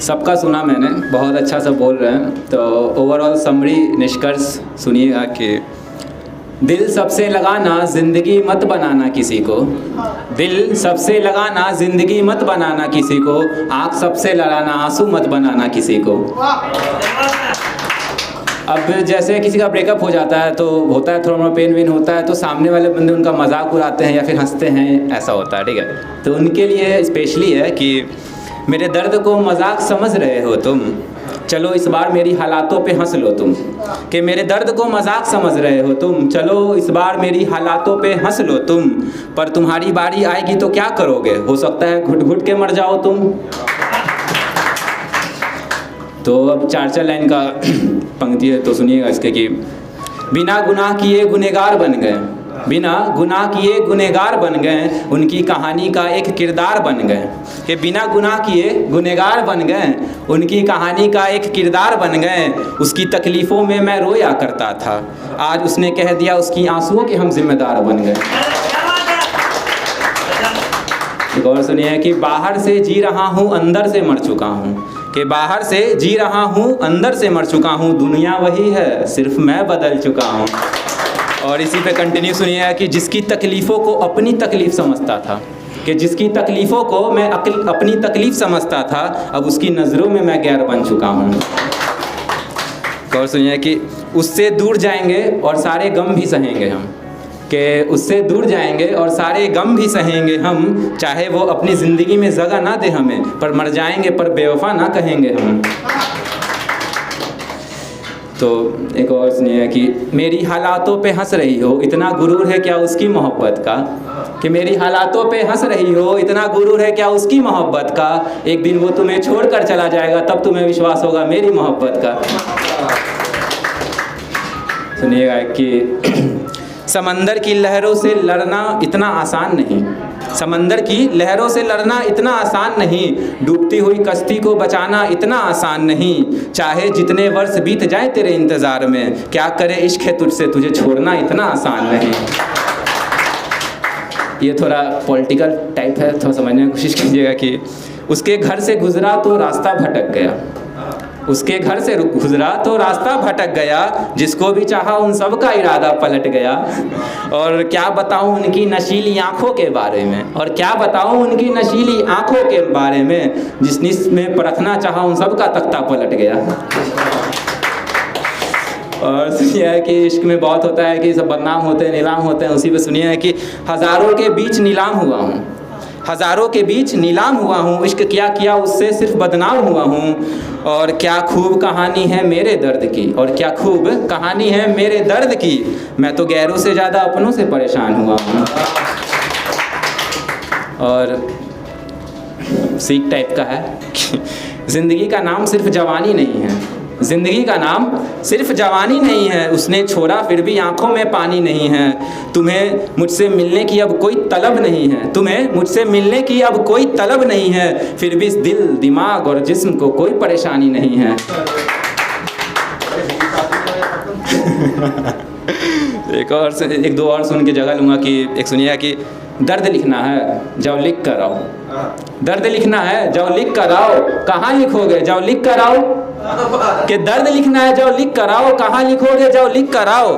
सबका सुना मैंने, बहुत अच्छा सब बोल रहे हैं। तो ओवरऑल समरी निष्कर्ष सुनिएगा कि दिल सबसे लगाना ज़िंदगी मत बनाना किसी को, दिल सबसे लगाना ज़िंदगी मत बनाना किसी को, आँख सबसे लड़ाना आंसू मत बनाना किसी को। अब जैसे किसी का ब्रेकअप हो जाता है तो होता है थोड़ा पेन वेन होता है, तो सामने वाले बंदे उनका मजाक उड़ाते हैं या फिर हंसते हैं, ऐसा होता है, ठीक है। तो उनके लिए स्पेशली है कि मेरे दर्द को मजाक समझ रहे हो तुम, चलो इस बार मेरी हालातों पे हंस लो तुम। कि मेरे दर्द को मजाक समझ रहे हो तुम, चलो इस बार मेरी हालातों पे हंस लो तुम। पर तुम्हारी बारी आएगी तो क्या करोगे, हो सकता है घुट घुट के मर जाओ तुम। तो अब 4 लाइन का पंक्ति है, तो सुनिएगा इसके कि बिना गुनाह किए गुनहगार बन गए, बिना गुनाह किए गुनहगार बन गए, उनकी कहानी का एक किरदार बन गए। कि बिना गुनाह किए गुनहगार बन गए, उनकी कहानी का एक किरदार बन गए। उसकी तकलीफ़ों में मैं रोया करता था, आज उसने कह दिया उसकी आंसुओं के हम जिम्मेदार बन गए। एक और सुनिए कि बाहर से जी रहा हूँ अंदर से मर चुका हूँ, कि बाहर से जी रहा हूँ अंदर से मर चुका हूँ, दुनिया वही है सिर्फ मैं बदल चुका हूँ। और इसी पे कंटिन्यू सुनिए कि जिसकी तकलीफ़ों को अपनी तकलीफ़ समझता था, कि जिसकी तकलीफ़ों को मैं अपनी तकलीफ़ समझता था, अब उसकी नज़रों में मैं गैर बन चुका हूँ। और सुनिए कि उससे दूर जाएंगे और सारे गम भी सहेंगे हम, कि उससे दूर जाएंगे और सारे गम भी सहेंगे हम, चाहे वो अपनी ज़िंदगी में जगह ना दे हमें, पर मर जाएंगे पर बेवफा ना कहेंगे हम। तो एक और सुनिए कि मेरी हालातों पे हंस रही हो, इतना गुरूर है क्या उसकी मोहब्बत का। कि मेरी हालातों पे हंस रही हो, इतना गुरूर है क्या उसकी मोहब्बत का, एक दिन वो तुम्हें छोड़कर चला जाएगा तब तुम्हें विश्वास होगा मेरी मोहब्बत का। सुनिएगा कि समंदर की लहरों से लड़ना इतना आसान नहीं, समंदर की लहरों से लड़ना इतना आसान नहीं, डूबती हुई कश्ती को बचाना इतना आसान नहीं, चाहे जितने वर्ष बीत जाए तेरे इंतज़ार में, क्या करे इश्क है तुझसे तुझे छोड़ना इतना आसान नहीं। ये थोड़ा पॉलिटिकल टाइप है, थोड़ा समझने की कोशिश कीजिएगा कि उसके घर से गुजरा तो रास्ता भटक गया, उसके घर से गुजरा तो रास्ता भटक गया, जिसको भी चाहा उन सब का इरादा पलट गया। और क्या बताऊं उनकी नशीली आंखों के बारे में, और क्या बताऊं उनकी नशीली आंखों के बारे में, जिसने परखना चाहा उन सब का तख्ता पलट गया। और सुनिए कि इश्क में बहुत होता है कि सब बदनाम होते हैं, नीलाम होते हैं। उसी पे सुनिए कि हज़ारों के बीच नीलाम हुआ हूँ, हज़ारों के बीच नीलाम हुआ हूँ, इश्क क्या किया उससे सिर्फ बदनाम हुआ हूँ। और क्या खूब कहानी है मेरे दर्द की, और क्या खूब कहानी है मेरे दर्द की, मैं तो गैरों से ज़्यादा अपनों से परेशान हुआ हूँ। और सीख टाइप का है कि ज़िंदगी का नाम सिर्फ जवानी नहीं है, ज़िंदगी का नाम सिर्फ जवानी नहीं है, उसने छोड़ा फिर भी आंखों में पानी नहीं है। तुम्हें मुझसे मिलने की अब कोई तलब नहीं है, तुम्हें मुझसे मिलने की अब कोई तलब नहीं है, फिर भी इस दिल दिमाग और जिस्म को कोई परेशानी नहीं है। एक दो और सुन के जगह लूँगा कि एक सुनिए कि दर्द लिखना है जाओ लिख कर आओ, दर्द लिखना है जाओ लिख कर आओ, कहाँ लिखोगे जाओ लिख कर आओ। कि दर्द लिखना है जाओ लिख कर आओ, कहाँ लिखोगे जाओ लिख कर आओ।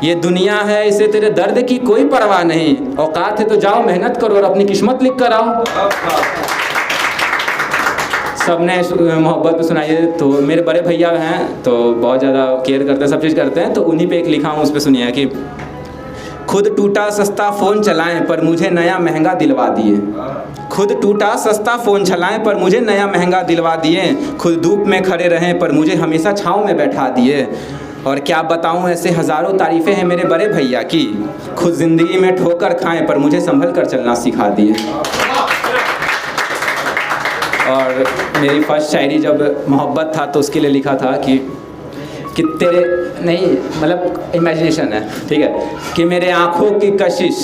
ये दुनिया है इसे तेरे दर्द की कोई परवाह नहीं, औकात है तो जाओ मेहनत करो और अपनी किस्मत लिख कर आओ। सबने मोहब्बत पे सुनाइए। तो मेरे बड़े भैया हैं तो बहुत ज़्यादा केयर करते हैं, सब चीज़ करते हैं, तो उन्हीं पे एक लिखा हूँ, उस पर सुनिए कि खुद टूटा सस्ता फ़ोन चलाएं पर मुझे नया महंगा दिलवा दिए, खुद टूटा सस्ता फ़ोन चलाएं पर मुझे नया महंगा दिलवा दिए, खुद धूप में खड़े रहें पर मुझे हमेशा छाँव में बैठा दिए। और क्या बताऊं ऐसे हज़ारों तारीफ़ें हैं मेरे बड़े भैया की, खुद ज़िंदगी में ठोकर खाएं पर मुझे संभल कर चलना सिखा दिए। और मेरी फर्स्ट शायरी जब मोहब्बत था तो उसके लिए लिखा था कि तेरे नहीं मतलब इमेजिनेशन है, ठीक है, कि मेरे आँखों की कशिश,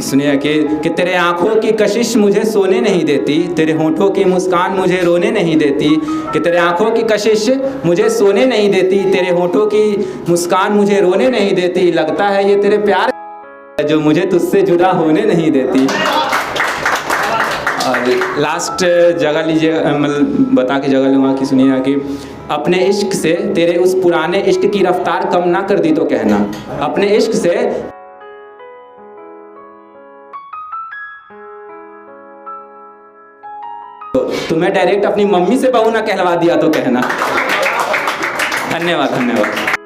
सुनिए कि तेरे आँखों की कशिश मुझे सोने नहीं देती, तेरे होठों की मुस्कान मुझे रोने नहीं देती, कि तेरे आँखों की कशिश मुझे सोने नहीं देती, तेरे होठों की मुस्कान मुझे रोने नहीं देती, लगता है ये तेरे प्यार जो मुझे तुझसे जुदा होने नहीं देती। और लास्ट जगह लीजिए, मतलब बता के जगह लूँगा कि सुनिएगा कि अपने इश्क से तेरे उस पुराने इश्क की रफ्तार कम ना कर दी तो कहना। अपने इश्क से तुम्हें डायरेक्ट अपनी मम्मी से बहू ना कहलवा दिया तो कहना। धन्यवाद धन्यवाद।